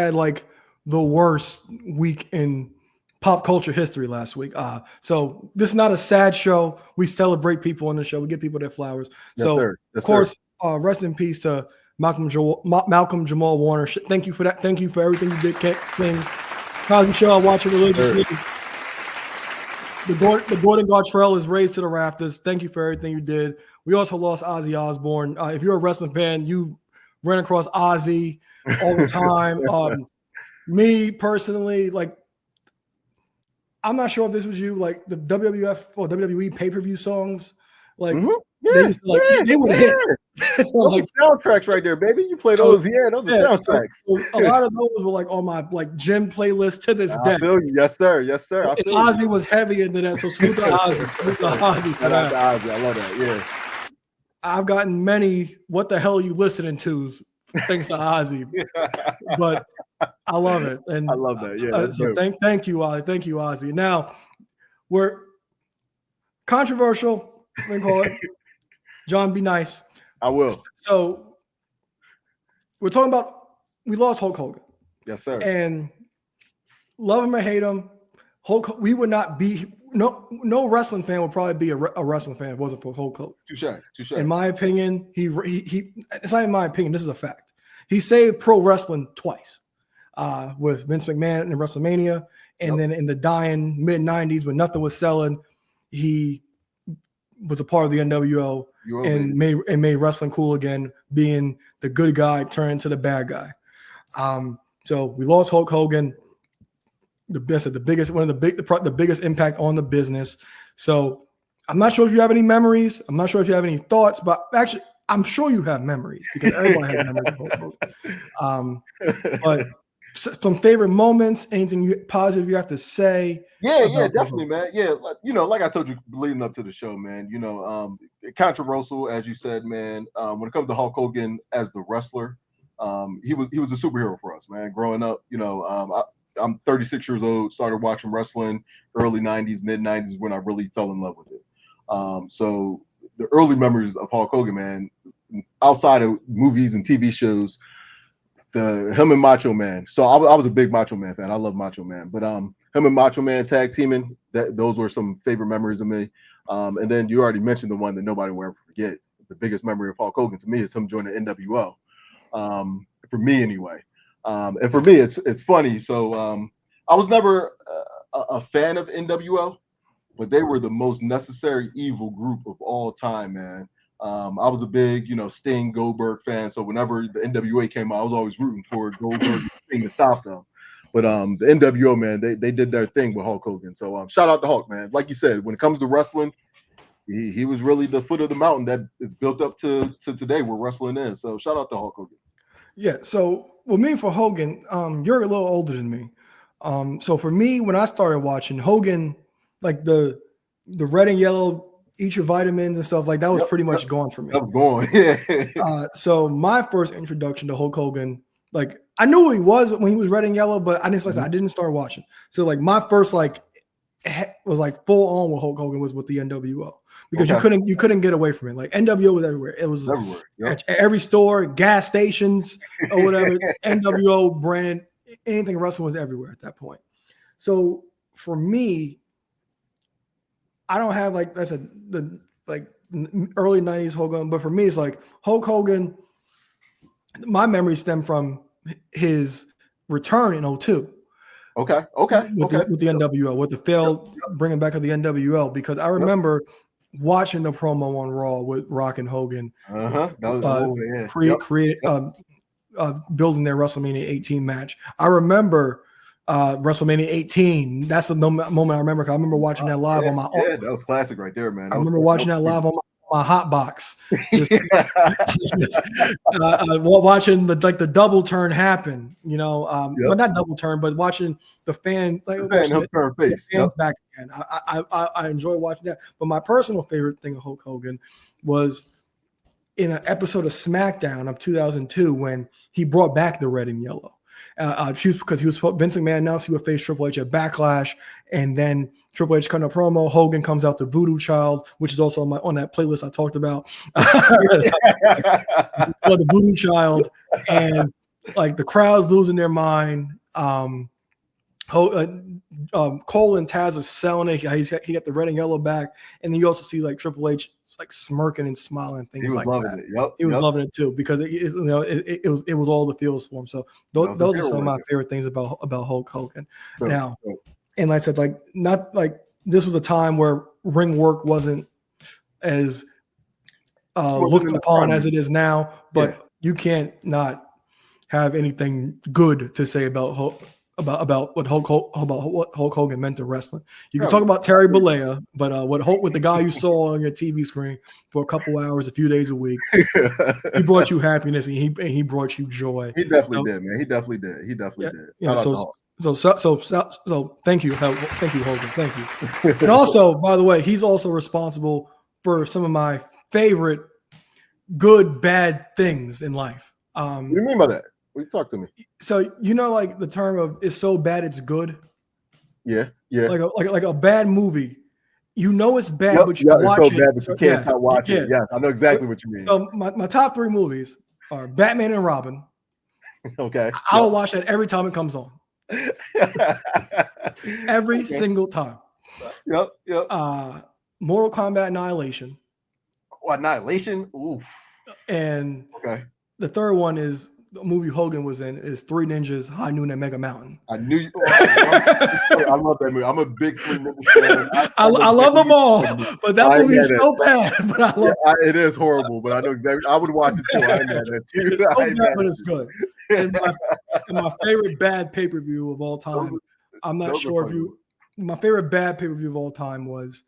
had like the worst week in pop culture history last week. So this is not a sad show. We celebrate people on the show. We give people their flowers. Yes, So sir. Yes, of course, sir. rest in peace to Malcom Jamal Warner. Thank you for that. Thank you for everything you did, King. Cosby Show, I watch it religiously. The Gordon Gartrell is raised to the rafters. Thank you for everything you did. We also lost Ozzy Ozbourne. If you're a wrestling fan, you ran across Ozzy all the time. Me personally, like, I'm not sure if this was you, like the WWF or WWE pay-per-view songs, like they used to, like they would hit. So, like soundtracks right there, baby. You play those, those are soundtracks. So a lot of those were like on my like gym playlist to this day. I feel you. Yes, sir. Yes, sir. And Ozzy was heavy into that. So salute to Ozzy. Salute to Ozzy for that. Ozzy. I love that. Yeah. I've gotten many "What the hell are you listening to?" thanks to Ozzy, but I love it, and I love that. Yeah. So thank you, Ozzy. Thank you, Ozzy. Now we're controversial. We call it. John, be nice. I will. So we're talking about we lost Hulk Hogan. Yes, sir. And love him or hate him, we would not be no wrestling fan would probably be a wrestling fan if it wasn't for Hulk Hogan. Touche. In my opinion, he it's not in my opinion, this is a fact. He saved pro wrestling twice. With Vince McMahon in WrestleMania, and then in the dying mid-90s when nothing was selling, he was a part of the NWO and made wrestling cool again, being the good guy turned into the bad guy. So we lost Hulk Hogan, the biggest impact on the business. So I'm not sure if you have any memories. I'm not sure if you have any thoughts, but actually, I'm sure you have memories because everyone has memories of Hulk Hogan. But some favorite moments, anything positive you have to say? Yeah, definitely, man. Yeah, like I told you leading up to the show, man, controversial, as you said, man. When it comes to Hulk Hogan as the wrestler, he was a superhero for us, man. Growing up, I'm 36 years old, started watching wrestling early 90s, mid 90s when I really fell in love with it. So the early memories of Hulk Hogan, man, outside of movies and TV shows, him and Macho Man. So I was a big Macho Man fan. I love Macho Man, but him and Macho Man tag teaming, those were some favorite memories of me. And then you already mentioned the one that nobody will ever forget. The biggest memory of Hulk Hogan to me is him joining the NWO. For me anyway. And for me, it's funny. So I was never a fan of NWO, but they were the most necessary evil group of all time, man. I was a big, Sting, Goldberg fan. So whenever the NWA came out, I was always rooting for Goldberg and Sting to stop them. But the NWO, man, they did their thing with Hulk Hogan. So shout out to Hulk, man. Like you said, when it comes to wrestling, he was really the foot of the mountain that is built up to today where wrestling is. So shout out to Hulk Hogan. Yeah. So with me for Hogan, you're a little older than me. So for me, when I started watching Hogan, like the red and yellow, eat your vitamins and stuff like that was pretty much gone for me. That was gone. Yeah. So my first introduction to Hulk Hogan, like I knew who he was when he was red and yellow, but I didn't start watching. So like my first was like full on with Hulk Hogan was with the NWO because you couldn't get away from it. Like NWO was everywhere. It was everywhere. At every store, gas stations or whatever. NWO branded anything wrestling was everywhere at that point. So for me, I don't have like I said the early 90s Hogan, but for me it's like Hulk Hogan. My memories stem from his return in 2002. Okay. With the NWO, with the failed bringing back of the NWO, because I remember watching the promo on Raw with Rock and Hogan. That was building their WrestleMania 18 match. I remember WrestleMania 18. That's the moment I remember. I remember watching that live on my. Yeah, that was classic right there, man. I remember watching that live on my hot box. Watching the double turn happen. Well, not double turn, but watching the fans back again. I enjoy watching that. But my personal favorite thing of Hulk Hogan was in an episode of SmackDown of 2002 when he brought back the red and yellow. Because Vince McMahon announced he would face Triple H at Backlash, and then Triple H cut a promo. Hogan comes out the Voodoo Child, which is also on that playlist I talked about. The Voodoo Child, and like the crowd's losing their mind. Cole and Taz is selling it. He got the red and yellow back, and then you also see like Triple H like smirking and smiling, things like that. He was loving it. Yep. He was loving it too because it was all the feels for him. So those are some of my favorite things about Hulk Hogan. So, now, and like I said, like not like this was a time where ring work wasn't as looked upon as it is now, but you can't not have anything good to say about what Hulk Hogan meant to wrestling. You can talk about Terry Bollea, but with the guy you saw on your TV screen for a couple hours, a few days a week, he brought you happiness and he brought you joy. He definitely did, man. He definitely did. Yeah. So thank you, Hogan. Thank you. And also, by the way, he's also responsible for some of my favorite good bad things in life. What do you mean by that? Will you talk to me? So like the term of "it's so bad it's good." Yeah. Like a bad movie, it's bad, but you watch it's so bad that you can't stop watching it. Yes, I know exactly what you mean. So my top 3 movies are Batman and Robin. Okay. I'll watch that every time it comes on. Every single time. Yep. Mortal Kombat Annihilation. Oh, Annihilation? Oof. And the third one is the movie Hogan was in is Three Ninjas, High Noon, and Mega Mountain. I knew you. I love that movie. I'm a big Three Ninjas fan. I love them all, but that movie is so bad. But I love it. It is horrible, but I know exactly. I would watch it too. I ain't mad at you. It's so bad, but it's good. And my favorite bad pay-per-view of all time. I'm not sure if you. My favorite bad pay-per-view of all time was.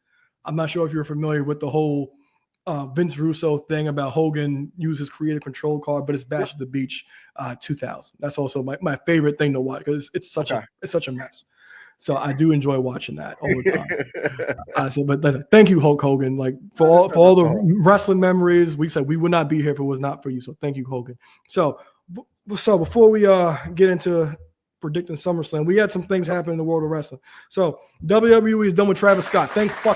I'm not sure if you're familiar with the whole Vince Russo thing about Hogan used his creative control card, but it's Bash at the Beach 2000. That's also my favorite thing to watch because it's such a mess. So I do enjoy watching that all the time. But thank you, Hulk Hogan. Like for all the wrestling memories, we said we would not be here if it was not for you. So thank you, Hogan. So before we get into predicting SummerSlam, we had some things happen in the world of wrestling. So WWE is done with Travis Scott. Thank fuck